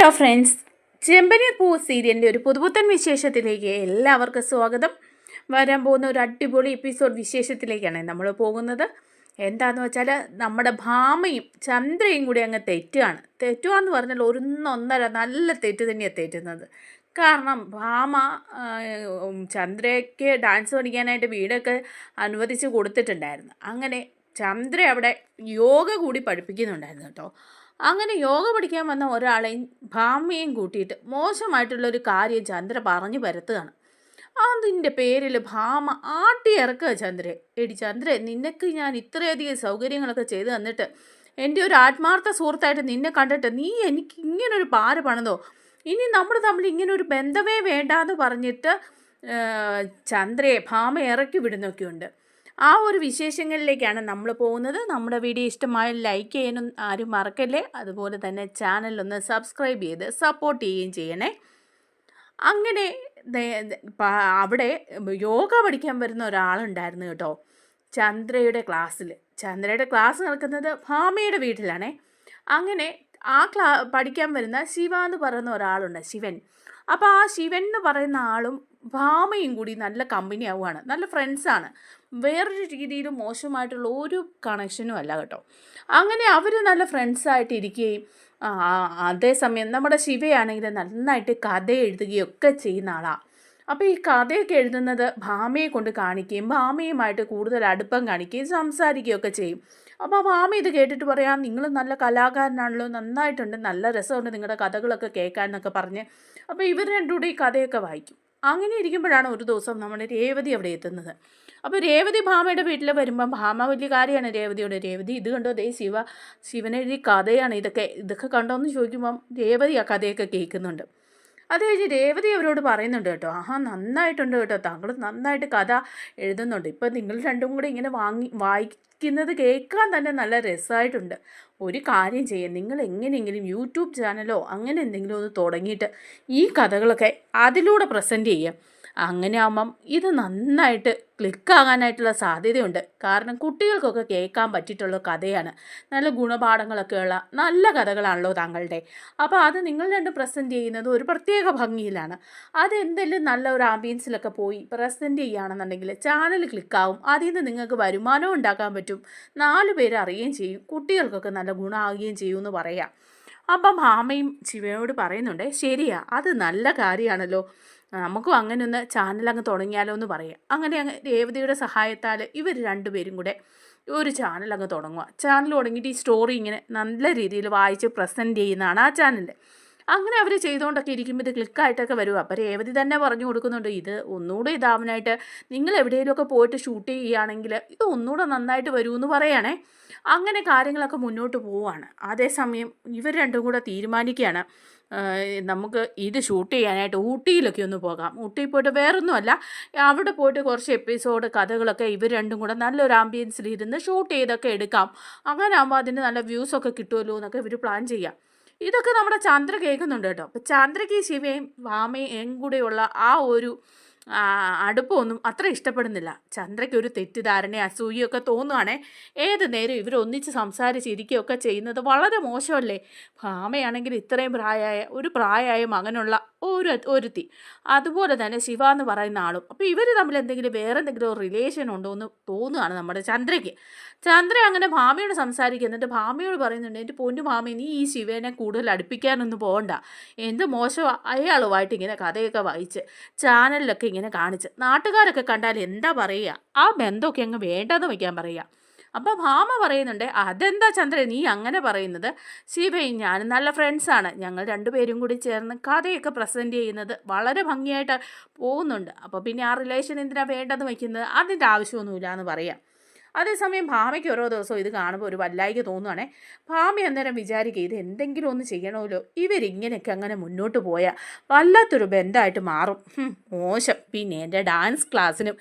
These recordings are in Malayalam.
ഹലോ ഫ്രണ്ട്സ്, ചെമ്പനീർ പൂ സീരിയലിൻ്റെ ഒരു പുതുപുത്തൻ വിശേഷത്തിലേക്ക് എല്ലാവർക്കും സ്വാഗതം. വരാൻ പോകുന്ന ഒരു അടിപൊളി എപ്പിസോഡ് വിശേഷത്തിലേക്കാണ് നമ്മൾ പോകുന്നത്. എന്താണെന്ന് വെച്ചാൽ നമ്മുടെ ഭാമയും ചന്ദ്രയും കൂടി അങ്ങ് തെറ്റുകയെന്ന് പറഞ്ഞാൽ ഒന്നൊന്നര നല്ല തെറ്റ് തന്നെയാണ് തെറ്റുന്നത്. കാരണം ഭാമ ചന്ദ്രയ്ക്ക് ഡാൻസ് പഠിക്കാനായിട്ട് വീടൊക്കെ അനുവദിച്ച് കൊടുത്തിട്ടുണ്ടായിരുന്നു. അങ്ങനെ ചന്ദ്ര അവിടെ യോഗ കൂടി പഠിപ്പിക്കുന്നുണ്ടായിരുന്നു കേട്ടോ. അങ്ങനെ യോഗ പഠിക്കാൻ വന്ന ഒരാളെയും ഭാമയും കൂട്ടിയിട്ട് മോശമായിട്ടുള്ളൊരു കാര്യം ചന്ദ്ര പറഞ്ഞു പരത്തുകയാണ്. അതിൻ്റെ പേരിൽ ഭാമ ആട്ടി ഇറക്കുക ചന്ദ്രയെ. എടി ചന്ദ്ര, നിനക്ക് ഞാൻ ഇത്രയധികം സൗകര്യങ്ങളൊക്കെ ചെയ്തു തന്നിട്ട് എൻ്റെ ഒരു ആത്മാർത്ഥ സുഹൃത്തായിട്ട് നിന്നെ കണ്ടിട്ട് നീ എനിക്ക് ഇങ്ങനൊരു പാര പണിതോ? ഇനി നമ്മൾ തമ്മിൽ ഇങ്ങനൊരു ബന്ധമേ വേണ്ടാന്ന് പറഞ്ഞിട്ട് ചന്ദ്രയെ ഭാമ ഇറക്കി വിടുന്നൊക്കെയുണ്ട്. ആ ഒരു വിശേഷങ്ങളിലേക്കാണ് നമ്മൾ പോകുന്നത്. നമ്മുടെ വീഡിയോ ഇഷ്ടമായ ലൈക്ക് ചെയ്യാനും ആരും മറക്കല്ലേ. അതുപോലെ തന്നെ ചാനലൊന്ന് സബ്സ്ക്രൈബ് ചെയ്ത് സപ്പോർട്ട് ചെയ്യുകയും ചെയ്യണേ. അങ്ങനെ അവിടെ യോഗ പഠിക്കാൻ വരുന്ന ഒരാളുണ്ടായിരുന്നു കേട്ടോ ചന്ദ്രയുടെ ക്ലാസ്സിൽ. ചന്ദ്രയുടെ ക്ലാസ് നടക്കുന്നത് ഭാമയുടെ വീട്ടിലാണേ. അങ്ങനെ ആ പഠിക്കാൻ വരുന്ന ശിവ എന്ന് പറയുന്ന ഒരാളുണ്ട്, ശിവൻ. അപ്പോൾ ആ ശിവൻ എന്ന് പറയുന്ന ആളും ഭാമയും കൂടി നല്ല കമ്പനി ആവുകയാണ്, നല്ല ഫ്രണ്ട്സാണ്. വേറൊരു രീതിയിലും മോശമായിട്ടുള്ള ഒരു കണക്ഷനും അല്ല കേട്ടോ. അങ്ങനെ അവർ നല്ല ഫ്രണ്ട്സായിട്ട് ഇരിക്കുകയും അതേസമയം നമ്മുടെ ശിവയാണെങ്കിൽ നന്നായിട്ട് കഥ എഴുതുകയൊക്കെ ചെയ്യുന്ന ആളാണ്. അപ്പോൾ ഈ കഥയൊക്കെ എഴുതുന്നത് ഭാമയെ കൊണ്ട് കാണിക്കുകയും ഭാമയുമായിട്ട് കൂടുതൽ അടുപ്പം കാണിക്കുകയും സംസാരിക്കുകയൊക്കെ ചെയ്യും. അപ്പോൾ ഭാമ ഇത് കേട്ടിട്ട് പറയാം, നിങ്ങൾ നല്ല കലാകാരനാണല്ലോ, നന്നായിട്ടുണ്ട്, നല്ല രസമുണ്ട് നിങ്ങളുടെ കഥകളൊക്കെ കേൾക്കാനൊക്കെ പറഞ്ഞ് അപ്പോൾ ഇവർ രണ്ടും കൂടി ഈ കഥയൊക്കെ വായിക്കും. അങ്ങനെ ഇരിക്കുമ്പോഴാണ് ഒരു ദിവസം നമ്മുടെ രേവതി അവിടെ എത്തുന്നത്. അപ്പോൾ രേവതി ഭാമയുടെ വീട്ടിൽ വരുമ്പം ഭാമ വലിയ കാര്യമാണ് രേവതിയോട്. രേവതി ഇത് കണ്ടോ, ദേ ശിവനെഴുതി കഥയാണ്, ഇതൊക്കെ കണ്ടോയെന്ന് ചോദിക്കുമ്പം രേവതി ആ കഥയൊക്കെ കേൾക്കുന്നുണ്ട്. അത് കഴിഞ്ഞ് രേവതി അവരോട് പറയുന്നുണ്ട് കേട്ടോ, നന്നായിട്ടുണ്ട് കേട്ടോ, താങ്കൾ നന്നായിട്ട് കഥ എഴുതുന്നുണ്ട്, ഇപ്പം നിങ്ങൾ രണ്ടും കൂടെ ഇങ്ങനെ വായിക്കുന്നത് കേൾക്കാൻ തന്നെ നല്ല രസമായിട്ടുണ്ട്. ഒരു കാര്യം ചെയ്യാം, നിങ്ങൾ എങ്ങനെയെങ്കിലും യൂട്യൂബ് ചാനലോ അങ്ങനെ എന്തെങ്കിലും ഒന്ന് തുടങ്ങിയിട്ട് ഈ കഥകളൊക്കെ അതിലൂടെ പ്രസൻറ്റ് ചെയ്യാം. അങ്ങനെ ആകുമ്പം ഇത് നന്നായിട്ട് ക്ലിക്കാകാനായിട്ടുള്ള സാധ്യതയുണ്ട്. കാരണം കുട്ടികൾക്കൊക്കെ കേൾക്കാൻ പറ്റിയിട്ടുള്ള കഥയാണ്, നല്ല ഗുണപാഠങ്ങളൊക്കെ ഉള്ള നല്ല കഥകളാണല്ലോ താങ്കളുടെ. അപ്പോൾ അത് നിങ്ങൾ രണ്ട് പ്രസൻറ്റ് ചെയ്യുന്നത് ഒരു പ്രത്യേക ഭംഗിയിലാണ്. അതെന്തെങ്കിലും നല്ല ഒരു ആംബിയൻസിലൊക്കെ പോയി പ്രസൻറ്റ് ചെയ്യുകയാണെന്നുണ്ടെങ്കിൽ ചാനൽ ക്ലിക്കാവും, അതിൽ നിന്ന് നിങ്ങൾക്ക് വരുമാനവും ഉണ്ടാക്കാൻ പറ്റും, 4 പേര് അറിയുകയും ചെയ്യും, കുട്ടികൾക്കൊക്കെ നല്ല ഗുണമാകുകയും ചെയ്യുമെന്ന് പറയാം. അപ്പം ഭാമയും ശിവയോട് പറയുന്നുണ്ട്, ശരിയാ, അത് നല്ല കാര്യമാണല്ലോ, നമുക്കും അങ്ങനെ ഒന്ന് ചാനലങ്ങ് തുടങ്ങിയാലോ എന്ന് പറയാം. അങ്ങനെ രേവതിയുടെ സഹായത്താൽ ഇവർ രണ്ടുപേരും കൂടെ ഒരു ചാനലങ്ങ് തുടങ്ങുക. ചാനൽ തുടങ്ങിയിട്ട് ഈ സ്റ്റോറി ഇങ്ങനെ നല്ല രീതിയിൽ വായിച്ച് പ്രസൻറ്റ് ചെയ്യുന്നതാണ് ആ ചാനൽ. അങ്ങനെ അവർ ചെയ്തുകൊണ്ടൊക്കെ ഇരിക്കുമ്പോൾ ഇത് ക്ലിക്കായിട്ടൊക്കെ വരുക. അപ്പോൾ രേവതി തന്നെ പറഞ്ഞു കൊടുക്കുന്നുണ്ട്, ഇത് ഒന്നുകൂടെ ഇതാവാനായിട്ട് നിങ്ങൾ എവിടെയെങ്കിലുമൊക്കെ പോയിട്ട് ഷൂട്ട് ചെയ്യുകയാണെങ്കിൽ ഇത് ഒന്നുകൂടെ നന്നായിട്ട് വരുമെന്ന് പറയണേ. അങ്ങനെ കാര്യങ്ങളൊക്കെ മുന്നോട്ട് പോവുകയാണ്. അതേസമയം ഇവർ രണ്ടും കൂടെ തീരുമാനിക്കുകയാണ്, നമുക്ക് ഇത് ഷൂട്ട് ചെയ്യാനായിട്ട് ഊട്ടിയിലൊക്കെ ഒന്ന് പോകാം. ഊട്ടിയിൽ പോയിട്ട് വേറൊന്നുമല്ല, അവിടെ പോയിട്ട് കുറച്ച് എപ്പിസോഡ് കഥകളൊക്കെ ഇവർ രണ്ടും കൂടെ നല്ലൊരു ആംബിയൻസിൽ ഇരുന്ന് ഷൂട്ട് ചെയ്തൊക്കെ എടുക്കാം. അങ്ങനെ ആകുമ്പോൾ അതിന് നല്ല വ്യൂസൊക്കെ കിട്ടുമല്ലോ എന്നൊക്കെ ഇവർ പ്ലാൻ ചെയ്യാം. ഇതൊക്കെ നമ്മുടെ ചന്ദ്ര കേൾക്കുന്നുണ്ട് കേട്ടോ. അപ്പോൾ ചന്ദ്രയ്ക്ക് ശിവയും ഭാമയും കൂടെയുള്ള ആ ഒരു അടുപ്പമൊന്നും അത്ര ഇഷ്ടപ്പെടുന്നില്ല. ചന്ദ്രയ്ക്ക് ഒരു തെറ്റിദ്ധാരണ അസൂയൊക്കെ തോന്നുകയാണേ. ഏത് നേരം ഇവരൊന്നിച്ച് സംസാരിച്ചിരിക്കുകയൊക്കെ ചെയ്യുന്നത് വളരെ മോശമല്ലേ. ഭാമയാണെങ്കിൽ ഇത്രയും പ്രായമായ മകനുള്ള ഒരുത്തി, അതുപോലെ തന്നെ ശിവ എന്ന് പറയുന്ന ആളും. അപ്പോൾ ഇവർ തമ്മിൽ വേറെ എന്തെങ്കിലും റിലേഷൻ ഉണ്ടോ എന്ന് തോന്നുകയാണ് നമ്മുടെ ചന്ദ്രയ്ക്ക്. ചന്ദ്ര അങ്ങനെ ഭാമയോട് സംസാരിക്കുന്നുണ്ട്. ഭാമയോട് പറയുന്നുണ്ട്, എൻ്റെ പൊന്നു ഭാമ, നീ ഈ ശിവനെ കൂടുതൽ അടുപ്പിക്കാനൊന്നും പോകണ്ട, എന്ത് മോശമാണ് അയാളുമായിട്ട് ഇങ്ങനെ കഥയൊക്കെ വായിച്ച് ചാനലിലൊക്കെ ഇങ്ങനെ കാണിച്ച് നാട്ടുകാരൊക്കെ കണ്ടാൽ എന്താ പറയുക, ആ ബന്ധമൊക്കെ അങ്ങ് വേണ്ടെന്ന് വയ്ക്കാൻ പറയുക. അപ്പോൾ ഭാമ പറയുന്നുണ്ട്, അതെന്താ ചന്ദ്ര നീ അങ്ങനെ പറയുന്നത്, ശിവയും ഞാനും നല്ല ഫ്രണ്ട്സാണ്, ഞങ്ങൾ രണ്ടുപേരും കൂടി ചേർന്ന് കഥയൊക്കെ പ്രസൻറ്റ് ചെയ്യുന്നത് വളരെ ഭംഗിയായിട്ട് പോകുന്നുണ്ട്, അപ്പോൾ പിന്നെ ആ റിലേഷൻ എന്തിനാണ് വേണ്ടെന്ന് വയ്ക്കുന്നത്, അതിൻ്റെ ആവശ്യമൊന്നുമില്ല എന്ന് പറയാം. അതേസമയം ഭാമയ്ക്ക് ഓരോ ദിവസവും ഇത് കാണുമ്പോൾ ഒരു വല്ലായ്ക തോന്നുവാണേ. ഭാമ അന്നേരം വിചാരിക്കുക, ഇത് എന്തെങ്കിലും ഒന്ന് ചെയ്യണമല്ലോ, ഇവരിങ്ങനെയൊക്കെ അങ്ങനെ മുന്നോട്ട് പോയാൽ വല്ലാത്തൊരു ബന്ധമായിട്ട് മാറും, മോശം. പിന്നെ എൻ്റെ ഡാൻസ് ക്ലാസ്സിനും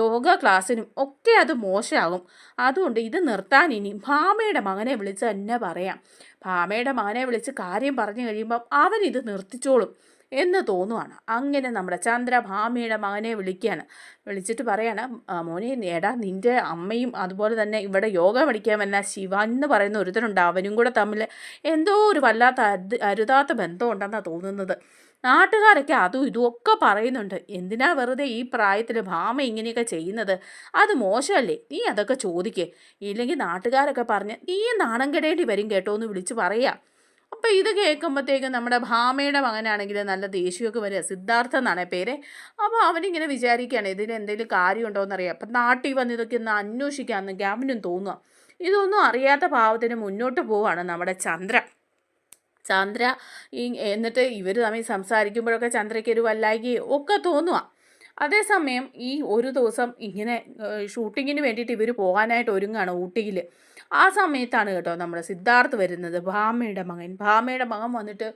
യോഗ ക്ലാസ്സിനും ഒക്കെ അത് മോശമാകും. അതുകൊണ്ട് ഇത് നിർത്താൻ ഇനി ഭാമയുടെ മകനെ വിളിച്ച് തന്നെ പറയാം. ഭാമയുടെ മകനെ വിളിച്ച് കാര്യം പറഞ്ഞു കഴിയുമ്പം അവനിത് നിർത്തിച്ചോളും. എന്ന് തോന്നുവാണ്. അങ്ങനെ നമ്മുടെ ചന്ദ്ര ഭാമിയുടെ മകനെ വിളിച്ചിട്ട് പറയാണ്, മോനെ എടാ നിൻ്റെ അമ്മയും അതുപോലെ തന്നെ ഇവിടെ യോഗ പഠിക്കാൻ വന്ന ശിവ എന്ന് പറയുന്ന ഒരുത്തനുണ്ട്, അവനും കൂടെ തമ്മിൽ എന്തോ ഒരു വല്ലാത്ത അരുതാത്ത ബന്ധമുണ്ടെന്നാണ് തോന്നുന്നത്. നാട്ടുകാരൊക്കെ അതും ഇതുമൊക്കെ പറയുന്നുണ്ട്. എന്തിനാ വെറുതെ ഈ പ്രായത്തിൽ ഭാമ ഇങ്ങനെയൊക്കെ ചെയ്യുന്നത്? അത് മോശമല്ലേ? നീ അതൊക്കെ ചോദിക്കേ, ഇല്ലെങ്കിൽ നാട്ടുകാരൊക്കെ പറഞ്ഞ് നീ നാണം കെടേണ്ടി വരും കേട്ടോ എന്ന് വിളിച്ച് പറയാം. അപ്പം ഇത് കേൾക്കുമ്പോഴത്തേക്കും നമ്മുടെ ഭാമയുടെ മകനാണെങ്കിൽ നല്ല ദേഷ്യമൊക്കെ വരിക. സിദ്ധാർത്ഥ എന്നാണ് പേര്. അപ്പോൾ അവനിങ്ങനെ വിചാരിക്കുകയാണ് ഇതിന് എന്തെങ്കിലും കാര്യമുണ്ടോ എന്നറിയാം. അപ്പം നാട്ടിൽ വന്ന് ഇതൊക്കെ ഒന്ന് അന്വേഷിക്കാമെന്നൊക്കെ അവനും തോന്നുക. ഇതൊന്നും അറിയാത്ത ഭാവത്തിന് മുന്നോട്ട് പോവുകയാണ് നമ്മുടെ ചന്ദ്ര. എന്നിട്ട് ഇവർ തമ്മിൽ സംസാരിക്കുമ്പോഴൊക്കെ ചന്ദ്രയ്ക്ക് ഒരു വല്ലായ്കയും ഒക്കെ തോന്നുക. അതേസമയം ഈ ഒരു ദിവസം ഇങ്ങനെ ഷൂട്ടിങ്ങിന് വേണ്ടിയിട്ട് ഇവർ പോകാനായിട്ട് ഒരുങ്ങാണ് ഊട്ടിയിൽ. ആ സമയത്താണ് കേട്ടോ നമ്മുടെ സിദ്ധാർത്ഥ് വരുന്നത്, ഭാമയുടെ മകൻ വന്നിട്ട്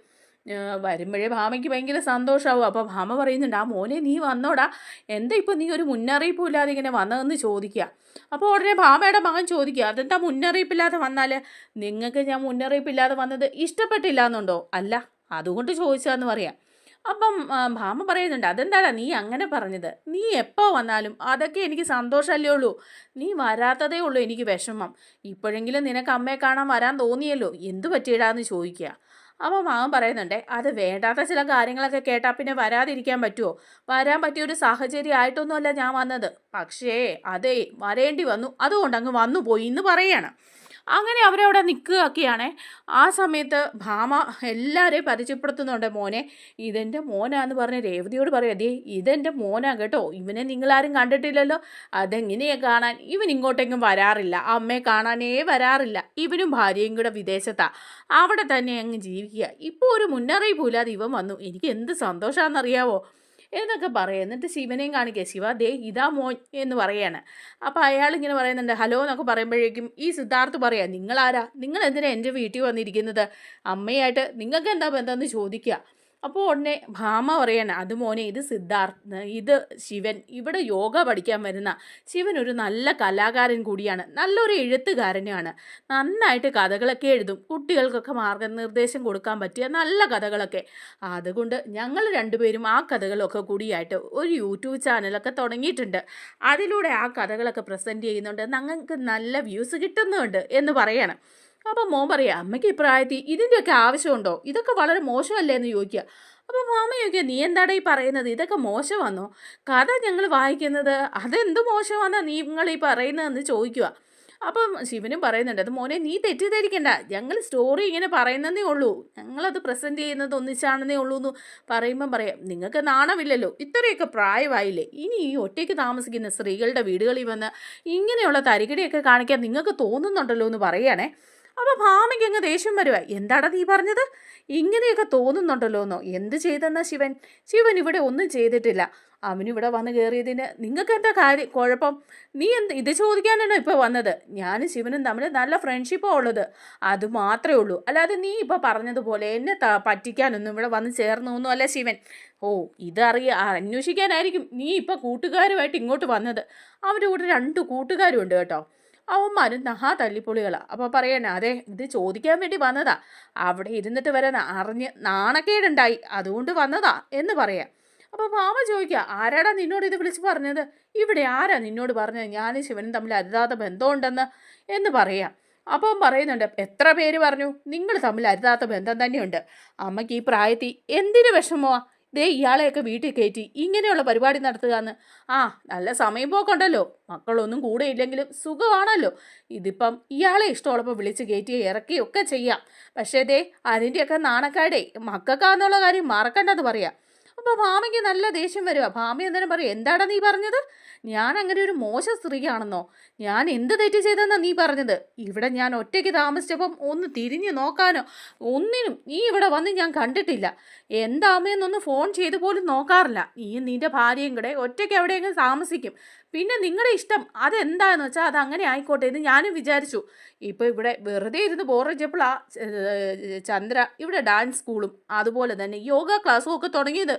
വരുമ്പോഴേ ഭാമയ്ക്ക് ഭയങ്കര സന്തോഷമാവും. അപ്പോൾ ഭാമ പറയുന്നുണ്ട്, ആ മോനെ നീ വന്നോടാ, എന്താ ഇപ്പോൾ നീ ഒരു മുന്നറിയിപ്പും ഇല്ലാതെ ഇങ്ങനെ വന്നതെന്ന് ചോദിക്കുക. അപ്പോൾ ഉടനെ ഭാമയുടെ മകൻ ചോദിക്കുക, അതെന്താ മുന്നറിയിപ്പില്ലാതെ വന്നാൽ? നിങ്ങൾക്ക് ഞാൻ മുന്നറിയിപ്പില്ലാതെ വന്നത് ഇഷ്ടപ്പെട്ടില്ല എന്നുണ്ടോ? അല്ല, അതുകൊണ്ട് ചോദിച്ചതെന്ന് പറയാം. അപ്പം ഭാമ പറയുന്നുണ്ട്, അതെന്താടാ നീ അങ്ങനെ പറഞ്ഞത്? നീ എപ്പോൾ വന്നാലും അതൊക്കെ എനിക്ക് സന്തോഷമല്ലേ ഉള്ളൂ, നീ വരാത്തതേ ഉള്ളൂ എനിക്ക് വിഷമം. ഇപ്പോഴെങ്കിലും നിനക്ക് അമ്മയെ കാണാൻ വരാൻ തോന്നിയല്ലോ, എന്തു പറ്റിയിടാന്ന് ചോദിക്കുക. അപ്പോൾ മകൻ പറയുന്നുണ്ട്, അത് വേണ്ടാത്ത ചില കാര്യങ്ങളൊക്കെ കേട്ടാൽ പിന്നെ വരാതിരിക്കാൻ പറ്റുമോ? വരാൻ പറ്റിയൊരു സാഹചര്യം ആയിട്ടൊന്നുമല്ല ഞാൻ വന്നത്, പക്ഷേ അതേ വരേണ്ടി വന്നു, അതുകൊണ്ട് അങ്ങ് വന്നു പോയി എന്ന് പറയാണ്. അങ്ങനെ അവരവിടെ നിൽക്കുകയൊക്കെയാണേ. ആ സമയത്ത് ഭാമ എല്ലാവരെയും പരിചയപ്പെടുത്തുന്നുണ്ട്, മോനെ ഇതെൻ്റെ മോനാന്ന് പറഞ്ഞ് രേവതിയോട് പറയാം, അതേ ഇതെൻ്റെ മോനാ കേട്ടോ, ഇവനെ നിങ്ങളാരും കണ്ടിട്ടില്ലല്ലോ, അതെങ്ങനെയാണ് കാണാൻ? ഇവൻ ഇങ്ങോട്ടെങ്കിലും വരാറില്ല, അമ്മയെ കാണാനേ വരാറില്ല, ഇവനും ഭാര്യയും കൂടെ വിദേശത്താണ്, അവിടെ തന്നെ അങ്ങ് ജീവിക്കുക. ഇപ്പോൾ ഒരു മുന്നറിയിപ്പില്ലാതെ ഇവൻ വന്നു, എനിക്ക് എന്ത് സന്തോഷമാണെന്നറിയാവോ എന്നൊക്കെ പറയാം. എന്നിട്ട് ശിവനെയും കാണിക്കുക, ശിവ ദേ ഇതാ മോൻ എന്ന് പറയാണ്. അപ്പോൾ അയാളിങ്ങനെ പറയുന്നുണ്ട് ഹലോ എന്നൊക്കെ പറയുമ്പോഴേക്കും ഈ സിദ്ധാർത്ഥ് പറയാം, നിങ്ങളാരാ, നിങ്ങൾ എന്തിനാ എൻ്റെ വീട്ടിൽ വന്നിരിക്കുന്നത്, അമ്മയായിട്ട് നിങ്ങൾക്ക് എന്താ ബന്ധമെന്ന് ചോദിക്കുക. അപ്പോൾ ഉടനെ ഭാമ പറയാണ്, അത് മോനെ ഇത് സിദ്ധാർത്ഥ്, ഇത് ശിവൻ, ഇവിടെ യോഗ പഠിക്കാൻ വരുന്ന ശിവൻ ഒരു നല്ല കലാകാരൻ കൂടിയാണ്, നല്ലൊരു എഴുത്തുകാരനാണ്, നന്നായിട്ട് കഥകളൊക്കെ എഴുതും, കുട്ടികൾക്കൊക്കെ മാർഗനിർദ്ദേശം കൊടുക്കാൻ പറ്റിയ നല്ല കഥകളൊക്കെ. അതുകൊണ്ട് ഞങ്ങൾ രണ്ടുപേരും ആ കഥകളൊക്കെ കൂടിയായിട്ട് ഒരു യൂട്യൂബ് ചാനലൊക്കെ തുടങ്ങിയിട്ടുണ്ട്, അതിലൂടെ ആ കഥകളൊക്കെ പ്രസൻറ്റ് ചെയ്യുന്നുണ്ട്, ഞങ്ങൾക്ക് നല്ല വ്യൂസ് കിട്ടുന്നുണ്ട് എന്ന് പറയണം. അപ്പം മോൻ പറയാം, അമ്മയ്ക്ക് ഇപ്രായത്തിൽ ഇതിൻ്റെയൊക്കെ ആവശ്യമുണ്ടോ, ഇതൊക്കെ വളരെ മോശമല്ലേ എന്ന് ചോദിക്കുക. അപ്പോൾ മാമ ചോദിക്കുക, നീ എന്താടാ ഈ പറയുന്നത്, ഇതൊക്കെ മോശമാണോ? കഥ ഞങ്ങൾ വായിക്കുന്നത് അതെന്ത് മോശമാണെന്നാ നിങ്ങൾ ഈ പറയുന്നതെന്ന് ചോദിക്കുക. അപ്പം ശിവനും പറയുന്നുണ്ട്, അത് മോനെ നീ തെറ്റിദ്ധരിക്കണ്ട, ഞങ്ങൾ സ്റ്റോറി ഇങ്ങനെ പറയുന്നതേ ഉള്ളൂ, ഞങ്ങളത് പ്രസൻറ്റ് ചെയ്യുന്നത് ഒന്നിച്ചാണെന്നേ ഉള്ളൂ എന്ന് പറയുമ്പം പറയാം, നിങ്ങൾക്ക് നാണമില്ലല്ലോ, ഇത്രയൊക്കെ പ്രായമായില്ലേ, ഇനി ഈ ഒറ്റയ്ക്ക് താമസിക്കുന്ന സ്ത്രീകളുടെ വീടുകളിൽ വന്ന് ഇങ്ങനെയുള്ള തരികിടയൊക്കെ കാണിക്കാൻ നിങ്ങൾക്ക് തോന്നുന്നുണ്ടല്ലോ എന്ന് പറയുകയാണേ. അപ്പോൾ ഭാമയ്ക്ക് അങ്ങ് ദേഷ്യം വരുക, എന്താടാ നീ പറഞ്ഞത്, ഇങ്ങനെയൊക്കെ തോന്നുന്നുണ്ടല്ലോ എന്നോ, എന്ത് ചെയ്തെന്നാ ശിവൻ ഇവിടെ ഒന്നും ചെയ്തിട്ടില്ല, അവനിവിടെ വന്ന് കയറിയതിന് നിങ്ങൾക്ക് എന്താ കുഴപ്പം, നീ ഇത് ചോദിക്കാനാണോ ഇപ്പോൾ വന്നത്? ഞാനും ശിവനും തമ്മിൽ നല്ല ഫ്രണ്ട്ഷിപ്പാണ് ഉള്ളത്, അത് മാത്രമേ ഉള്ളൂ, അല്ലാതെ നീ ഇപ്പോൾ പറഞ്ഞതുപോലെ എന്നെ പറ്റിക്കാനൊന്നും ഇവിടെ വന്ന് ചേർന്നൊന്നും അല്ല ശിവൻ. ഓ അന്വേഷിക്കാനായിരിക്കും നീ ഇപ്പോൾ കൂട്ടുകാരുമായിട്ട് ഇങ്ങോട്ട് വന്നത്. അവൻ്റെ കൂടെ 2 കൂട്ടുകാരും ഉണ്ട് കേട്ടോ, അവന്മാരും തല്ലിപ്പൊളികളാണ്. അപ്പോൾ പറയണേ, അതെ ഇത് ചോദിക്കാൻ വേണ്ടി വന്നതാ, അവിടെ ഇരുന്നിട്ട് വരെ അറിഞ്ഞ് നാണക്കേടുണ്ടായി അതുകൊണ്ട് വന്നതാ എന്ന് പറയാം. അപ്പോൾ ഭാമ ചോദിക്കുക, ആരാടാ നിന്നോട് ഇത് വിളിച്ച് പറഞ്ഞത്, ഇവിടെ ആരാ നിന്നോട് പറഞ്ഞത് ഞാനും ശിവനും തമ്മിൽ അരുതാത്ത ബന്ധമുണ്ടെന്ന് എന്ന് പറയാം. അപ്പം പറയുന്നുണ്ട്, എത്ര പേര് പറഞ്ഞു നിങ്ങൾ തമ്മിൽ അരുതാത്ത ബന്ധം തന്നെയുണ്ട്, അമ്മയ്ക്ക് ഈ പ്രായത്തിൽ എന്തിനു വിഷമമാ ദേ ഇയാളെയൊക്കെ വീട്ടിൽ കയറ്റി ഇങ്ങനെയുള്ള പരിപാടി നടത്തുക എന്ന്. നല്ല സമയം പോക്കുണ്ടല്ലോ, മക്കളൊന്നും കൂടെ ഇല്ലെങ്കിലും സുഖമാണല്ലോ, ഇതിപ്പം ഇയാളെ ഇഷ്ടമുള്ളപ്പോൾ വിളിച്ച് കയറ്റി ഇറക്കിയൊക്കെ ചെയ്യാം, പക്ഷേ ദേ അതിൻ്റെയൊക്കെ നാണക്കാടെ മക്കൾക്കാന്നുള്ള കാര്യം മറക്കണ്ടെന്ന് പറയാം. അപ്പോൾ ഭാമയ്ക്ക് നല്ല ദേഷ്യം വരിക. ഭാമ അന്നേരം പറയും, എന്താടാ നീ പറഞ്ഞത്, ഞാൻ അങ്ങനെ ഒരു മോശ സ്ത്രീയാണെന്നോ, ഞാൻ എന്ത് തെറ്റ് ചെയ്തെന്നാ നീ പറഞ്ഞത്, ഇവിടെ ഞാൻ ഒറ്റയ്ക്ക് താമസിച്ചപ്പം ഒന്ന് തിരിഞ്ഞു നോക്കാനോ ഒന്നിനും നീ ഇവിടെ വന്ന് ഞാൻ കണ്ടിട്ടില്ല, എന്താമയെന്നൊന്ന് ഫോൺ ചെയ്ത് പോലും നോക്കാറില്ല, നീയും നിൻ്റെ ഭാര്യയും കൂടെ ഒറ്റയ്ക്ക് എവിടെയെങ്കിലും താമസിക്കും, പിന്നെ നിങ്ങളുടെ ഇഷ്ടം അതെന്താണെന്ന് വെച്ചാൽ അത് അങ്ങനെ ആയിക്കോട്ടെ എന്ന് ഞാനും വിചാരിച്ചു. ഇപ്പോൾ ഇവിടെ വെറുതെ ഇരുന്ന് ബോറടിച്ചപ്പോഴാണ് ചന്ദ്ര ഇവിടെ ഡാൻസ് സ്കൂളും അതുപോലെ തന്നെ യോഗ ക്ലാസ്സും ഒക്കെ തുടങ്ങിയത്,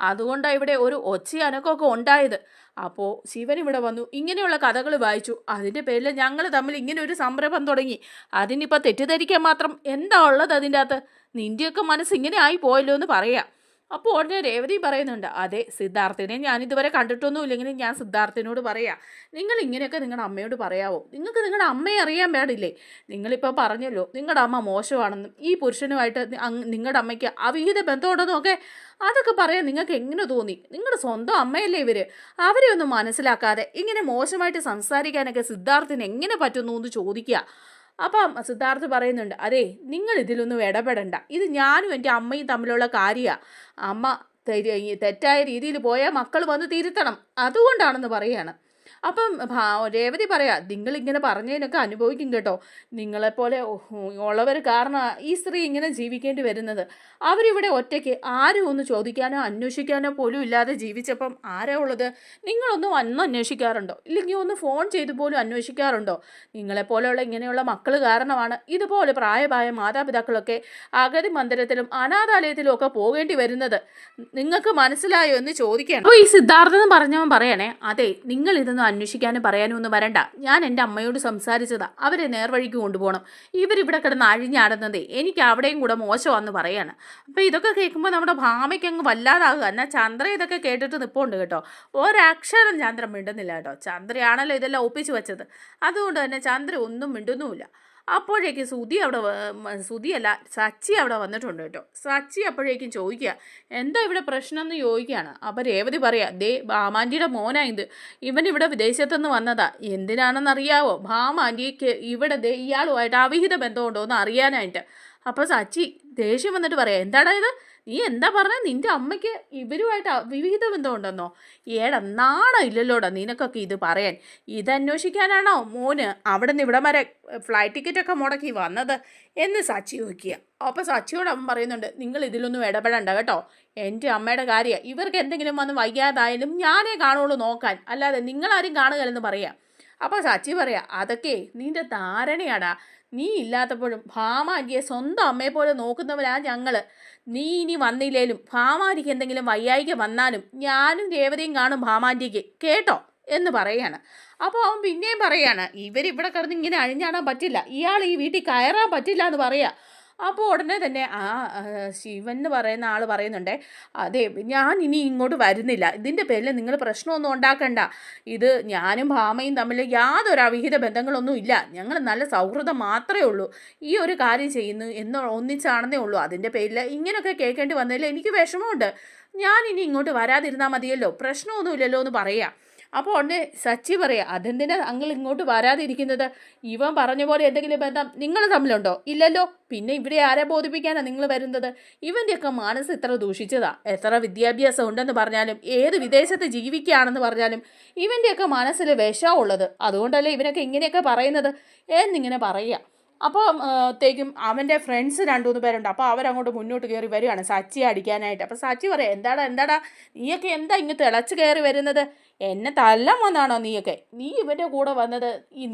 അതുകൊണ്ടാണ് ഇവിടെ ഒരു ഒച്ചയനക്കമൊക്കെ ഉണ്ടായത്. അപ്പോൾ ശിവൻ ഇവിടെ വന്നു ഇങ്ങനെയുള്ള കഥകൾ വായിച്ചു, അതിൻ്റെ പേരിൽ ഞങ്ങൾ തമ്മിൽ ഇങ്ങനെ ഒരു സംരംഭം തുടങ്ങി, അതിനിപ്പോൾ തെറ്റിദ്ധരിക്കാൻ മാത്രം എന്താ ഉള്ളത് അതിൻ്റെ അകത്ത്, നിൻ്റെയൊക്കെ മനസ്സ് ഇങ്ങനെ ആയി പോയല്ലോ എന്ന് പറയാം. അപ്പോൾ ഉടനെ രേവതി പറയുന്നുണ്ട്, അതെ, സിദ്ധാർത്ഥിനെ ഞാൻ ഇതുവരെ കണ്ടിട്ടൊന്നും ഇല്ലെങ്കിലും ഞാൻ സിദ്ധാർത്ഥിനോട് പറയാം, നിങ്ങൾ ഇങ്ങനെയൊക്കെ നിങ്ങളുടെ അമ്മയോട് പറയാവോ? നിങ്ങൾക്ക് നിങ്ങളുടെ അമ്മയെ അറിയാൻ പാടില്ലേ? നിങ്ങളിപ്പോൾ പറഞ്ഞല്ലോ നിങ്ങളുടെ അമ്മ മോശമാണെന്നും ഈ പുരുഷനുമായിട്ട് നിങ്ങളുടെ അമ്മയ്ക്ക് അവിഹിത ബന്ധമുണ്ടെന്നും ഒക്കെ. അതൊക്കെ പറയാൻ നിങ്ങൾക്ക് എങ്ങനെ തോന്നി? നിങ്ങളുടെ സ്വന്തം അമ്മയല്ലേ ഇവർ. അവരെ ഒന്നും മനസ്സിലാക്കാതെ ഇങ്ങനെ മോശമായിട്ട് സംസാരിക്കാനൊക്കെ സിദ്ധാർത്ഥിന് എങ്ങനെ പറ്റുന്നു എന്ന് ചോദിക്കുക. അപ്പം സിദ്ധാർത്ഥ് പറയുന്നുണ്ട്, അതെ, നിങ്ങൾ ഇതിലൊന്നും ഇടപെടണ്ട, ഇത് ഞാനും എൻ്റെ അമ്മയും തമ്മിലുള്ള കാര്യമാണ്. അമ്മ തെറ്റായ രീതിയിൽ പോയാൽ മക്കൾ വന്ന് തിരുത്തണം, അതുകൊണ്ടാണെന്ന് പറയാണ്. അപ്പം രേവതി പറയാ, നിങ്ങളിങ്ങനെ പറഞ്ഞതിനൊക്കെ അനുഭവിക്കും കേട്ടോ. നിങ്ങളെപ്പോലെ ഉള്ളവർ കാരണം ഈ സ്ത്രീ ഇങ്ങനെ ജീവിക്കേണ്ടി വരുന്നത്. അവരിവിടെ ഒറ്റയ്ക്ക് ആരും ഒന്ന് ചോദിക്കാനോ അന്വേഷിക്കാനോ പോലും ഇല്ലാതെ ജീവിച്ചപ്പം ആരാ ഉള്ളത്? നിങ്ങളൊന്ന് വന്ന് അന്വേഷിക്കാറുണ്ടോ? ഇല്ലെങ്കിൽ ഒന്ന് ഫോൺ ചെയ്ത് പോലും അന്വേഷിക്കാറുണ്ടോ? നിങ്ങളെപ്പോലെയുള്ള ഇങ്ങനെയുള്ള മക്കൾ കാരണമാണ് ഇതുപോലെ പ്രായമായ മാതാപിതാക്കളൊക്കെ അഗതി മന്ദിരത്തിലും അനാഥാലയത്തിലും ഒക്കെ പോകേണ്ടി വരുന്നത്. നിങ്ങൾക്ക് മനസ്സിലായോ എന്ന് ചോദിക്കുകയാണ്. അപ്പോൾ ഈ സിദ്ധാർത്ഥൻ പറഞ്ഞവൻ പറയണേ, അതെ, നിങ്ങൾ ഇതൊന്നും അന്വേഷിക്കാനും പറയാനും ഒന്നും വരണ്ട. ഞാൻ എൻ്റെ അമ്മയോട് സംസാരിച്ചതാ, അവരെ നേർവഴിക്ക് കൊണ്ടുപോകണം. ഇവരിവിടെ കിടന്ന് അഴിഞ്ഞാടുന്നതേ എനിക്ക് അവിടെയും കൂടെ മോശമാണെന്ന് പറയാണ്. അപ്പോൾ ഇതൊക്കെ കേൾക്കുമ്പോൾ നമ്മുടെ ഭാമയ്ക്ക് അങ്ങ് വല്ലാതാകുക. എന്നാൽ ചന്ദ്ര ഇതൊക്കെ കേട്ടിട്ട് നിൽപ്പുണ്ട് കേട്ടോ. ഒരക്ഷരം ചന്ദ്രൻ മിണ്ടുന്നില്ല കേട്ടോ. ചന്ദ്രയാണല്ലോ ഇതെല്ലാം ഒപ്പിച്ച് വെച്ചത്. അതുകൊണ്ട് തന്നെ ചന്ദ്ര ഒന്നും മിണ്ടുന്നുമില്ല. അപ്പോഴേക്ക് സുധിയല്ല സച്ചി അവിടെ വന്നിട്ടുണ്ട് കേട്ടോ. സച്ചി അപ്പോഴേക്കും ചോദിക്കുക, എന്താ ഇവിടെ പ്രശ്നം എന്ന് ചോദിക്കുകയാണ്. അപ്പോൾ രേവതി പറയാ, ദേ ഭാമാൻ്റിയുടെ മോനാ ഇത്, ഇവനിവിടെ വിദേശത്തുനിന്ന് വന്നതാ. എന്തിനാണെന്നറിയാവോ? ഭാമാൻ്റിക്ക് ഇവിടെ ദേ ഇയാളുമായിട്ട് അവിഹിത ബന്ധമുണ്ടോ എന്ന് അറിയാനായിട്ട്. അപ്പോൾ സച്ചി ദേഷ്യം വന്നിട്ട് പറയാം, എന്താടാ ഇത്, നീ എന്താ പറഞ്ഞത്? നിൻ്റെ അമ്മയ്ക്ക് ഇവരുമായിട്ട് വിവിധ ബന്ധമുണ്ടെന്നോ? ഏടാ, നാണം ഇല്ലല്ലോടാ നിനക്കൊക്കെ ഇത് പറയാൻ. ഇതന്വേഷിക്കാനാണോ മോന് അവിടെ നിന്ന് ഇവിടം വരെ ഫ്ലൈറ്റ് ടിക്കറ്റൊക്കെ മുടക്കി വന്നത് എന്ന് സച്ചി ചോദിക്കുക. അപ്പോൾ സച്ചിയോട് അവൻ പറയുന്നുണ്ട്, നിങ്ങൾ ഇതിലൊന്നും ഇടപെടണ്ട കേട്ടോ. എൻ്റെ അമ്മയുടെ കാര്യമാണ്. ഇവർക്ക് എന്തെങ്കിലും വന്ന് വൈകാതായാലും ഞാനേ കാണുള്ളൂ നോക്കാൻ, അല്ലാതെ നിങ്ങളാരും കാണുകയെന്ന് പറയാം. അപ്പോൾ സച്ചി പറയാം, അതൊക്കെ നിൻ്റെ ധാരണയാടാ. നീ ഇല്ലാത്തപ്പോഴും ഭാമാരിയെ സ്വന്തം അമ്മയെപ്പോലെ നോക്കുന്നവരാ ഞങ്ങൾ. നീ ഇനി വന്നില്ലേലും ഭാമാരിക്ക് എന്തെങ്കിലും വയ്യായിക വന്നാലും ഞാനും രേവതിയും കാണും ഭാമാരിക്ക്, കേട്ടോ എന്ന് പറയാണ്. അപ്പോൾ അവൻ പിന്നെയും പറയാണ്, ഇവരിവിടെ കിടന്ന് ഇങ്ങനെ അഴിഞ്ഞാടാൻ പറ്റില്ല, ഇയാൾ ഈ വീട്ടിൽ കയറാൻ പറ്റില്ല എന്ന് പറയാ. അപ്പോൾ ഉടനെ തന്നെ ശിവൻ എന്ന് പറയുന്ന ആൾ പറയുന്നുണ്ട്, അതെ, ഞാൻ ഇനി ഇങ്ങോട്ട് വരുന്നില്ല. ഇതിൻ്റെ പേരിൽ നിങ്ങൾ പ്രശ്നമൊന്നും ഉണ്ടാക്കണ്ട. ഇത് ഞാനും ഭാമയും തമ്മിൽ യാതൊരു അവിഹിത ബന്ധങ്ങളൊന്നും ഇല്ല. ഞങ്ങൾ നല്ല സൗഹൃദം മാത്രമേ ഉള്ളൂ. ഈ ഒരു കാര്യം ചെയ്യുന്നു എന്ന് ഒന്നിച്ചാണെന്നേ ഉള്ളൂ. അതിൻ്റെ പേരിൽ ഇങ്ങനെയൊക്കെ കേൾക്കേണ്ടി വന്നതിൽ എനിക്ക് വിഷമമുണ്ട്. ഞാൻ ഇനി ഇങ്ങോട്ട് വരാതിരുന്നാൽ മതിയല്ലോ, പ്രശ്നമൊന്നുമില്ലല്ലോ എന്ന് പറയാം. അപ്പോൾ ഉടനെ സച്ചി പറയാം, അതെന്തിനാ അങ്ങൾ ഇങ്ങോട്ട് വരാതിരിക്കുന്നത്? ഇവൻ പറഞ്ഞ പോലെ എന്തെങ്കിലും ബന്ധം നിങ്ങൾ തമ്മിലുണ്ടോ? ഇല്ലല്ലോ. പിന്നെ ഇവിടെ ആരെ ബോധിപ്പിക്കാനാണ് നിങ്ങൾ വരുന്നത്? ഇവൻ്റെയൊക്കെ മനസ്സ് ഇത്ര ദൂഷിച്ചതാ. എത്ര വിദ്യാഭ്യാസം ഉണ്ടെന്ന് പറഞ്ഞാലും ഏത് വിദേശത്ത് ജീവിക്കുകയാണെന്ന് പറഞ്ഞാലും ഇവൻ്റെയൊക്കെ മനസ്സിൽ വിഷമുള്ളത്. അതുകൊണ്ടല്ലേ ഇവനൊക്കെ ഇങ്ങനെയൊക്കെ പറയുന്നത് എന്നിങ്ങനെ പറയുക. അപ്പോൾ ത്തേക്കും അവൻ്റെ ഫ്രണ്ട്സ് 2-3 പേരുണ്ട്. അപ്പോൾ അവരങ്ങോട്ട് മുന്നോട്ട് കയറി വരികയാണ് സച്ചിയെ അടിക്കാനായിട്ട്. അപ്പോൾ സച്ചി പറയാം, എന്താടാ നീയൊക്കെ എന്താ ഇങ്ങ് തിളച്ച് കയറി വരുന്നത്? എന്നെ തല്ലാൻ വന്നാണോ നീയൊക്കെ? നീ ഇവൻ്റെ കൂടെ വന്നത്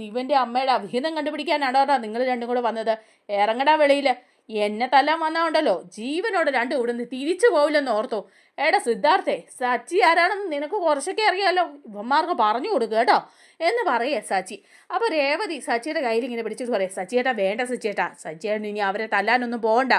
ഇവൻ്റെ അമ്മയുടെ അവിഹിതം കണ്ടുപിടിക്കാനാണോടാ നിങ്ങൾ രണ്ടും കൂടെ വന്നത്? ഇറങ്ങടാ വെളിയിൽ. എന്നെ തല്ലാൻ വന്നാണ്ടല്ലോ ജീവനോട് രണ്ടും ഇവിടുന്ന് തിരിച്ചു പോവില്ലെന്ന് ഓർത്തോ? എടാ സിദ്ധാർത്ഥേ, സച്ചി ആരാണെന്ന് നിനക്ക് കുറച്ചൊക്കെ അറിയാമല്ലോ, ഇവന്മാർക്ക് പറഞ്ഞു കൊടുക്കുക കേട്ടോ എന്ന് പറയേ സച്ചി. അപ്പോൾ രേവതി സച്ചിയുടെ കയ്യിൽ ഇങ്ങനെ പിടിച്ചിട്ട് പറയാം, സച്ചിയേട്ടാ വേണ്ട സച്ചിയേട്ടൻ ഇനി അവരെ തല്ലാനൊന്നും പോകണ്ട.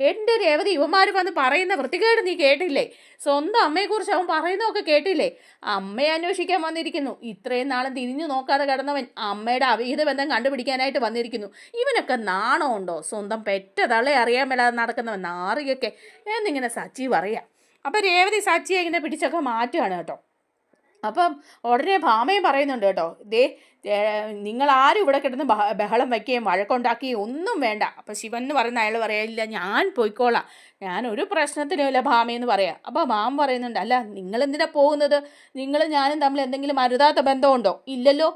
എൻ്റെ രേവതി, ഇവന്മാർ വന്ന് പറയുന്ന വൃത്തികേട് നീ കേട്ടില്ലേ? സ്വന്തം അമ്മയെക്കുറിച്ച് അവൻ പറയുന്നതൊക്കെ കേട്ടില്ലേ? അമ്മയെ അന്വേഷിക്കാൻ വന്നിരിക്കുന്നു. ഇത്രയും നാളും തിരിഞ്ഞു നോക്കാതെ കിടന്നവൻ അമ്മയുടെ അവിഹിത ബന്ധം കണ്ടുപിടിക്കാനായിട്ട് വന്നിരിക്കുന്നു. ഇവനൊക്കെ നാണമുണ്ടോ? സ്വന്തം പെറ്റ തള്ളെ അറിയാൻ മേലാതെ നടക്കുന്നവൻ നാറിയൊക്കെ എന്നിങ്ങനെ സച്ചി പറയാം. അപ്പം രേവതി സച്ചിയെ ഇങ്ങനെ പിടിച്ചൊക്കെ മാറ്റുകയാണ് കേട്ടോ. അപ്പം ഉടനെ ഭാമയും പറയുന്നുണ്ട് കേട്ടോ, നിങ്ങളാരും ഇവിടെ കിടന്ന് ബഹളം വയ്ക്കുകയും വഴക്കുണ്ടാക്കുകയും ഒന്നും വേണ്ട. അപ്പം ശിവൻ എന്ന് പറയുന്ന അയാൾ പറയില്ല, ഞാൻ പോയിക്കോളാം, ഞാനൊരു പ്രശ്നത്തിനുമില്ല ഭാമയെന്ന് പറയാം. അപ്പോൾ ഭാമ പറയുന്നുണ്ട്, അല്ല നിങ്ങളെന്തിനാ പോകുന്നത്? നിങ്ങൾ ഞാനും തമ്മിൽ എന്തെങ്കിലും അരുതാത്ത ബന്ധമുണ്ടോ? ഇല്ലല്ലോ.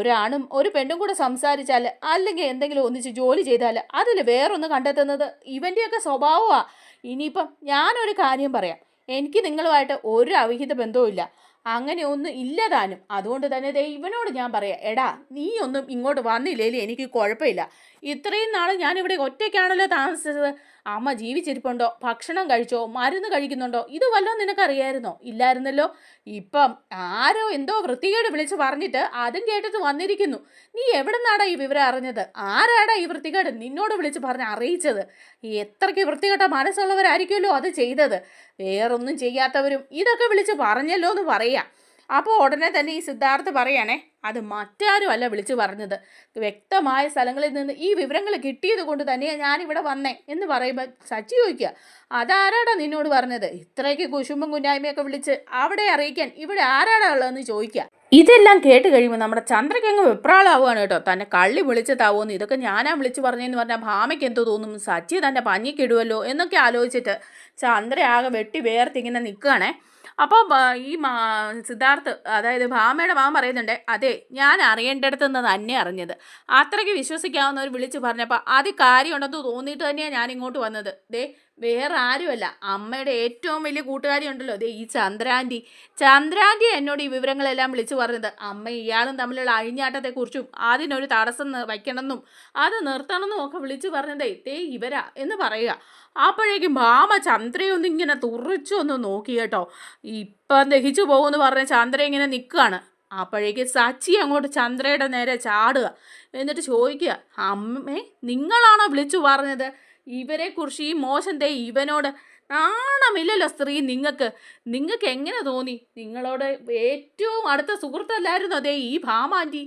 ഒരാണും ഒരു പെണ്ണും കൂടെ സംസാരിച്ചാൽ അല്ലെങ്കിൽ എന്തെങ്കിലും ഒന്നിച്ച് ജോലി ചെയ്താൽ അതിൽ വേറൊന്ന് കണ്ടെത്തുന്നത് ഇവൻ്റെയൊക്കെ സ്വഭാവമാണ്. ഇനിയിപ്പം ഞാനൊരു കാര്യം പറയാം, എനിക്ക് നിങ്ങളുമായിട്ട് ഒരു അവിഹിത ബന്ധവും ഇല്ല, അങ്ങനെ ഒന്നും ഇല്ലതാനും. അതുകൊണ്ട് തന്നെ ഇവനോട് ഞാൻ പറയാം, എടാ നീ ഒന്നും ഇങ്ങോട്ട് വന്നില്ലേലും എനിക്ക് കുഴപ്പമില്ല. ഇത്രയും നാൾ ഞാനിവിടെ ഒറ്റയ്ക്കാണല്ലോ താമസിച്ചത്. അമ്മ ജീവിച്ചിരിപ്പുണ്ടോ, ഭക്ഷണം കഴിച്ചോ, മരുന്ന് കഴിക്കുന്നുണ്ടോ, ഇത് വല്ലതും നിനക്കറിയായിരുന്നോ? ഇല്ലായിരുന്നല്ലോ. ഇപ്പം ആരോ എന്തോ വൃത്തികേട് വിളിച്ച് പറഞ്ഞിട്ട് അതും കേട്ടിട്ട് വന്നിരിക്കുന്നു. നീ എവിടെ നിന്നാടാ ഈ വിവരം അറിഞ്ഞത്? ആരാടാ ഈ വൃത്തികേട് നിന്നോട് വിളിച്ച് പറഞ്ഞ് അറിയിച്ചത്? എത്രയ്ക്ക് വൃത്തികെട്ട മനസ്സുള്ളവരായിരിക്കുമല്ലോ അത് ചെയ്തത്. വേറൊന്നും ചെയ്യാത്തവരും ഇതൊക്കെ വിളിച്ച് പറഞ്ഞല്ലോ എന്ന് പറയാം. അപ്പോൾ ഉടനെ തന്നെ ഈ സിദ്ധാർത്ഥ് പറയണേ, അത് മറ്റാരും അല്ല വിളിച്ചു പറഞ്ഞത്. വ്യക്തമായ സ്ഥലങ്ങളിൽ നിന്ന് ഈ വിവരങ്ങൾ കിട്ടിയത് കൊണ്ട് തന്നെയാണ് ഞാനിവിടെ വന്നേ എന്ന് പറയുമ്പോൾ സച്ചി ചോദിക്കുക, അതാരാടാ നിന്നോട് പറഞ്ഞത്? ഇത്രയ്ക്ക് കുശുമ്പും കുഞ്ഞായ്മയൊക്കെ വിളിച്ച് അവിടെ അറിയിക്കാൻ ഇവിടെ ആരാടാ ഉള്ളതെന്ന് ചോദിക്കുക. ഇതെല്ലാം കേട്ട് കഴിയുമ്പോൾ നമ്മുടെ ചന്ദ്രയ്ക്കങ്ങ് വെപ്രാളാവുകയാണ് കേട്ടോ. തന്നെ കള്ളി വിളിച്ചതാവുമെന്ന്, ഇതൊക്കെ ഞാനാ വിളിച്ചു പറഞ്ഞതെന്ന് പറഞ്ഞാൽ ഭാമയ്ക്ക് എന്തോ തോന്നും, സച്ചി തന്നെ പഞ്ഞിക്കിടുമല്ലോ എന്നൊക്കെ ആലോചിച്ചിട്ട് ചന്ദ്ര ആകെ വെട്ടി വേർത്തിങ്ങനെ നിൽക്കുകയാണേ. അപ്പോൾ ഈ സിദ്ധാർത്ഥ്, അതായത് ഭാമയുടെ മാമൻ പറയുന്നുണ്ട്, അതെ ഞാൻ അറിയേണ്ടടുത്ത് നിന്ന് തന്നെ അറിഞ്ഞത്. അത്രയ്ക്ക് വിശ്വസിക്കാവുന്നവർ വിളിച്ച് പറഞ്ഞപ്പോൾ അത് കാര്യമുണ്ടെന്ന് തോന്നിയിട്ട് തന്നെയാണ് ഞാൻ ഇങ്ങോട്ട് വന്നത്. ദേ വേറെ ആരുമല്ല, അമ്മയുടെ ഏറ്റവും വലിയ കൂട്ടുകാരി ഉണ്ടല്ലോ, ദേ ഈ ചന്ദ്രാൻറ്റി എന്നോട് ഈ വിവരങ്ങളെല്ലാം വിളിച്ചു പറഞ്ഞത്. അമ്മ ഇയാളും തമ്മിലുള്ള അഴിഞ്ഞാട്ടത്തെക്കുറിച്ചും അതിനൊരു തടസ്സം വയ്ക്കണമെന്നും അത് നിർത്തണമെന്നും ഒക്കെ വിളിച്ചു പറഞ്ഞതേ ദേ ഇവരാ എന്ന് പറയുക. അപ്പോഴേക്കും ഭാമ ചന്ദ്രയൊന്നും ഇങ്ങനെ തുറിച്ചൊന്ന് നോക്കി കേട്ടോ. ഇപ്പം ദഹിച്ചു പോകുമെന്ന് പറഞ്ഞ ചന്ദ്ര ഇങ്ങനെ നിൽക്കുകയാണ്. അപ്പോഴേക്ക് സച്ചി അങ്ങോട്ട് ചന്ദ്രയുടെ നേരെ ചാടുക. എന്നിട്ട് ചോദിക്കുക, അമ്മേ നിങ്ങളാണോ വിളിച്ചു പറഞ്ഞത് ഇവരെക്കുറിച്ച് ഈ മോശം ഇവനോട്? നാണമില്ലല്ലോ സ്ത്രീ നിങ്ങൾക്ക് എങ്ങനെ തോന്നി? നിങ്ങളോട് ഏറ്റവും അടുത്ത സുഹൃത്തല്ലായിരുന്നു അതേ ഈ ഭാമാൻറ്റി.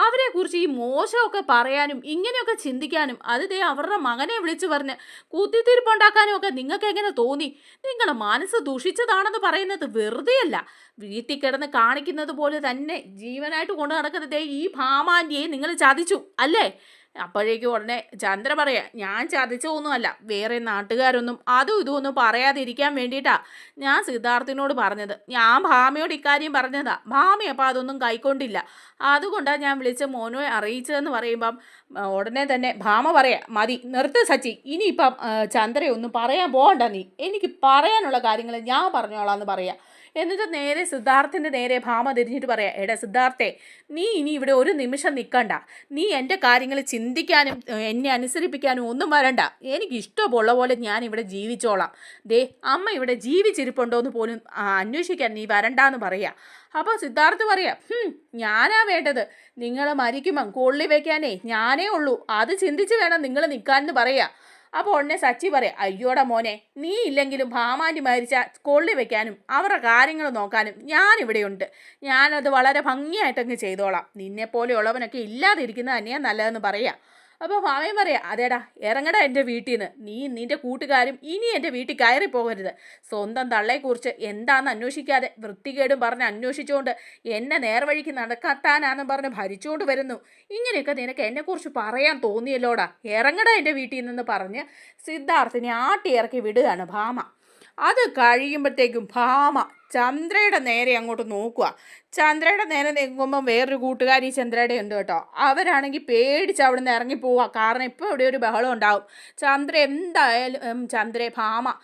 അവരെക്കുറിച്ച് ഈ മോശമൊക്കെ പറയാനും ഇങ്ങനെയൊക്കെ ചിന്തിക്കാനും അത് അവരുടെ മകനെ വിളിച്ചു പറഞ്ഞ് കുത്തിത്തിരിപ്പുണ്ടാക്കാനും ഒക്കെ നിങ്ങൾക്ക് എങ്ങനെ തോന്നി? നിങ്ങളുടെ മനസ്സ് ദുഷിച്ചതാണെന്ന് പറയുന്നത് വെറുതെയല്ല. വീട്ടിൽ കിടന്ന് കാണിക്കുന്നത് പോലെ തന്നെ ജീവനായിട്ട് കൊണ്ടു നടക്കുന്നത് ഈ ഭാമാൻറ്റിയെ നിങ്ങൾ ചതിച്ചു അല്ലേ? അപ്പോഴേക്കും ഉടനെ ചന്ദ്ര പറയാ, ഞാൻ ചതിച്ചൊന്നുമല്ല, വേറെ നാട്ടുകാരൊന്നും അതും ഇതൊന്നും പറയാതിരിക്കാൻ വേണ്ടിയിട്ടാ ഞാൻ സിദ്ധാർത്ഥിനോട് പറഞ്ഞത്. ഞാൻ ഭാമയോട് ഇക്കാര്യം പറഞ്ഞതാ. ഭാമ അപ്പോൾ അതൊന്നും കൈക്കൊണ്ടില്ല, അതുകൊണ്ടാണ് ഞാൻ വിളിച്ച് മോനെ അറിയിച്ചതെന്ന് പറയുമ്പം ഉടനെ തന്നെ ഭാമ പറയാ, മതി നിർത്ത് സച്ചി, ഇനിയിപ്പം ചന്ദ്രയൊന്നും പറയാൻ പോകണ്ട, നീ എനിക്ക് പറയാനുള്ള കാര്യങ്ങൾ ഞാൻ പറഞ്ഞോളാം എന്ന് പറയാം. എന്നിട്ട് നേരെ സിദ്ധാർത്ഥിൻ്റെ നേരെ ഭാമ തിരിഞ്ഞിട്ട് പറയാം, എടാ സിദ്ധാർത്ഥേ, നീ ഇനി ഇവിടെ ഒരു നിമിഷം നിൽക്കണ്ട. നീ എൻ്റെ കാര്യങ്ങൾ ചിന്തിക്കാനും എന്നെ അനുസരിപ്പിക്കാനും ഒന്നും വരണ്ട. എനിക്ക് ഇഷ്ടമുള്ള പോലെ ഞാൻ ഇവിടെ ജീവിച്ചോളാം. ദേ അമ്മ ഇവിടെ ജീവിച്ചിരിപ്പുണ്ടോ എന്ന് പോലും അന്വേഷിക്കാൻ നീ വരണ്ടാന്ന് പറയാം. അപ്പോൾ സിദ്ധാർത്ഥ് പറയാം, ഞാനാ വേണ്ടത്. നിങ്ങൾ മരിക്കുമ്പം കൊള്ളി വയ്ക്കാനേ ഞാനേ ഉള്ളൂ, അത് ചിന്തിച്ച് വേണം നിങ്ങൾ നിൽക്കാനെന്ന് പറയാം. അപ്പോൾ ഉടനെ സച്ചി പറയാം, അയ്യോടാ മോനെ, നീ ഇല്ലെങ്കിലും ഭാമാൻറ്റി മരിച്ചാൽ കൊള്ളി വയ്ക്കാനും അവരുടെ കാര്യങ്ങൾ നോക്കാനും ഞാനിവിടെയുണ്ട്. ഞാനത് വളരെ ഭംഗിയായിട്ടങ്ങ് ചെയ്തോളാം. നിന്നെപ്പോലെയുള്ളവനൊക്കെ ഇല്ലാതിരിക്കുന്നത് തന്നെയാണ് നല്ലതെന്ന് പറയാം. അപ്പോൾ ഭാമയും പറയാം, അതേടാ ഇറങ്ങടാ എൻ്റെ വീട്ടിൽ നിന്ന്. നീ നിൻ്റെ കൂട്ടുകാരും ഇനി എൻ്റെ വീട്ടിൽ കയറി പോകരുത്. സ്വന്തം തള്ളയെക്കുറിച്ച് എന്താണെന്ന് അന്വേഷിക്കാതെ വൃത്തികേടും പറഞ്ഞ് അന്വേഷിച്ചുകൊണ്ട് എന്നെ നേർവഴിക്ക് നടക്കാത്താനാണെന്ന് പറഞ്ഞ് ഭരിച്ചുകൊണ്ട് വരുന്നു. ഇങ്ങനെയൊക്കെ നിനക്ക് എന്നെക്കുറിച്ച് പറയാൻ തോന്നിയല്ലോടാ, ഇറങ്ങടാ എൻ്റെ വീട്ടിൽ നിന്ന് പറഞ്ഞ് സിദ്ധാർത്ഥിനെ ആട്ടി ഇറക്കി വിടുകയാണ് ഭാമ. അത് കഴിയുമ്പോഴത്തേക്കും ഭാമ ചന്ദ്രയുടെ നേരെ അങ്ങോട്ട് നോക്കുക. ചന്ദ്രയുടെ നേരെ നിൽക്കുമ്പം വേറൊരു കൂട്ടുകാരി ചന്ദ്രയുടെ ഉണ്ട് കേട്ടോ. അവരാണെങ്കിൽ പേടിച്ച് അവിടെ നിന്ന് ഇറങ്ങിപ്പോവുക. കാരണം ഇപ്പോൾ ഇവിടെ ഒരു ബഹളം ഉണ്ടാവും. ചന്ദ്ര എന്തായാലും ഭാമ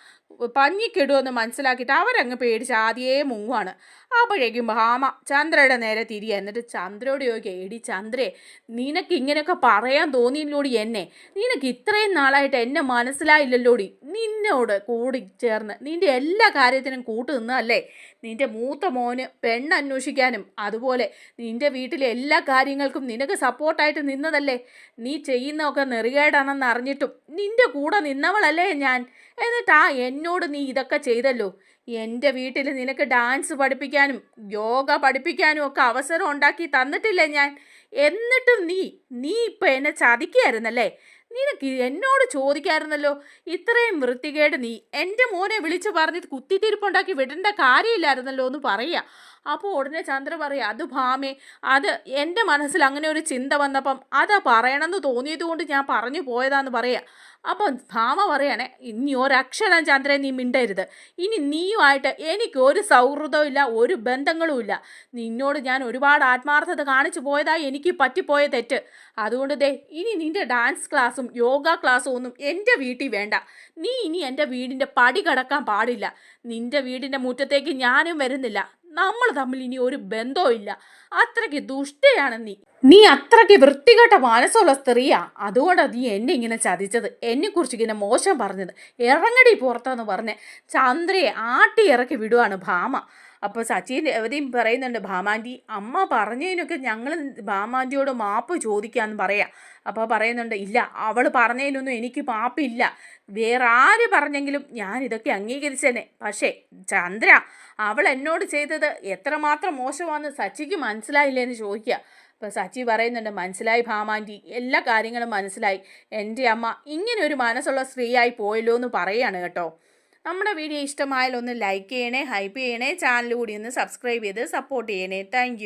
പഞ്ഞിക്കിടുമെന്ന് മനസ്സിലാക്കിയിട്ട് അവരങ്ങ് പേടിച്ച് ആദ്യേ മുങ്ങുവാണ്. അപ്പോഴേക്കും ഭാമ ചന്ദ്രയുടെ നേരെ തിരിയുക. എന്നിട്ട് ചന്ദ്രയോട് ചോദിക്കുക, എടി ചന്ദ്രേ, നിനക്ക് ഇങ്ങനെയൊക്കെ പറയാൻ തോന്നിയില്ലോടി എന്നെ? നിനക്ക് ഇത്രയും നാളായിട്ട് എന്നെ മനസ്സിലായില്ലല്ലോടി? നിന്നോട് കൂടി ചേർന്ന് നിൻ്റെ എല്ലാ കാര്യത്തിനും കൂട്ടു നിന്നല്ലേ? നിൻ്റെ മൂത്ത മോന് പെണ്ണന്വേഷിക്കാനും അതുപോലെ നിൻ്റെ വീട്ടിലെ എല്ലാ കാര്യങ്ങൾക്കും നിനക്ക് സപ്പോർട്ടായിട്ട് നിന്നതല്ലേ? നീ ചെയ്യുന്നതൊക്കെ നെറികേടാണെന്ന് അറിഞ്ഞിട്ടും നിൻ്റെ കൂടെ നിന്നവളല്ലേ ഞാൻ. എന്നിട്ടാ എന്നോട് നീ ഇതൊക്കെ ചെയ്തല്ലോ. എൻ്റെ വീട്ടിൽ നിനക്ക് ഡാൻസ് പഠിപ്പിക്കാനും യോഗ പഠിപ്പിക്കാനും ഒക്കെ അവസരം ഉണ്ടാക്കി തന്നിട്ടില്ലേ ഞാൻ? എന്നിട്ടും നീ ഇപ്പം എന്നെ ചതിക്കുകയായിരുന്നല്ലേ? നിനക്ക് എന്നോട് ചോദിക്കായിരുന്നല്ലോ. ഇത്രയും വൃത്തികേട് നീ എൻ്റെ മോനെ വിളിച്ച് പറഞ്ഞിട്ട് കുത്തിത്തിരിപ്പുണ്ടാക്കി വിടേണ്ട കാര്യമില്ലായിരുന്നല്ലോ എന്ന് പറയുക. അപ്പോൾ ഉടനെ ചന്ദ്ര പറയുക, അത് ഭാമേ, അത് എൻ്റെ മനസ്സിൽ അങ്ങനെ ഒരു ചിന്ത വന്നപ്പം അതാ പറയണമെന്ന് തോന്നിയത് കൊണ്ട് ഞാൻ പറഞ്ഞു പോയതാന്ന് പറയുക. അപ്പം ഭാമ പറയണേ, ഇനി ഒരക്ഷരം ചന്ദ്രൻ നീ മിണ്ടരുത്. ഇനി നീയുമായിട്ട് എനിക്ക് ഒരു സൗഹൃദവും ഇല്ല, ഒരു ബന്ധങ്ങളും ഇല്ല. നിന്നോട് ഞാൻ ഒരുപാട് ആത്മാർത്ഥത കാണിച്ചു പോയതായി എനിക്ക് പറ്റിപ്പോയ തെറ്റ്. അതുകൊണ്ട് ഇനി നിൻ്റെ ഡാൻസ് ക്ലാസ്സും യോഗ ക്ലാസ്സും ഒന്നും എൻ്റെ വീട്ടിൽ വേണ്ട. നീ ഇനി എൻ്റെ വീടിൻ്റെ പടി കടക്കാൻ പാടില്ല. നിൻ്റെ വീടിൻ്റെ മുറ്റത്തേക്ക് ഞാനും വരുന്നില്ല. നമ്മൾ തമ്മിൽ ഇനി ഒരു ബന്ധവും ഇല്ല. അത്രയ്ക്ക് ദുഷ്ടയാണ് നീ അത്രയ്ക്ക് വൃത്തികെട്ട മനസ്സുള്ള സ്ത്രീയാ. അതുകൊണ്ടാണ് നീ എന്നെ ഇങ്ങനെ ചതിച്ചത്, എന്നെക്കുറിച്ച് ഇങ്ങനെ മോശം പറഞ്ഞത്. ഇറങ്ങടി പുറത്തെന്ന് പറഞ്ഞ് ചന്ദ്രയെ ആട്ടി ഇറക്കി വിടുവാണ് ഭാമ. അപ്പോൾ സച്ചിൻ രേവതിയും പറയുന്നുണ്ട്, ഭാമാൻറ്റി അമ്മ പറഞ്ഞതിനൊക്കെ ഞങ്ങൾ ഭാമാൻറ്റിയോട് മാപ്പ് ചോദിക്കാമെന്ന് പറയാം. അപ്പോൾ പറയുന്നുണ്ട്, ഇല്ല, അവൾ പറഞ്ഞതിനൊന്നും എനിക്ക് മാപ്പില്ല. വേറെ ആര് പറഞ്ഞെങ്കിലും ഞാൻ ഇതൊക്കെ അംഗീകരിച്ചേനെ. പക്ഷേ ചന്ദ്ര, അവൾ എന്നോട് ചെയ്തത് എത്രമാത്രം മോശമാണെന്ന് സച്ചിക്ക് മനസ്സിലായില്ലേന്ന് ചോദിക്കുക. അപ്പോൾ സച്ചി പറയുന്നുണ്ട്, മനസ്സിലായി ഭാമാൻറ്റി, എല്ലാ കാര്യങ്ങളും മനസ്സിലായി. എൻ്റെ അമ്മ ഇങ്ങനെ ഒരു മനസ്സുള്ള സ്ത്രീയായി പോയല്ലോ എന്ന് പറയുകയാണ് കേട്ടോ. നമ്മുടെ വീഡിയോ ഇഷ്ടമായാലൊന്ന് ലൈക്ക് ചെയ്യണേ, ഹൈപ്പ് ചെയ്യണേ, ചാനൽ കൂടി ഒന്ന് സബ്സ്ക്രൈബ് ചെയ്ത് സപ്പോർട്ട് ചെയ്യണേ. താങ്ക്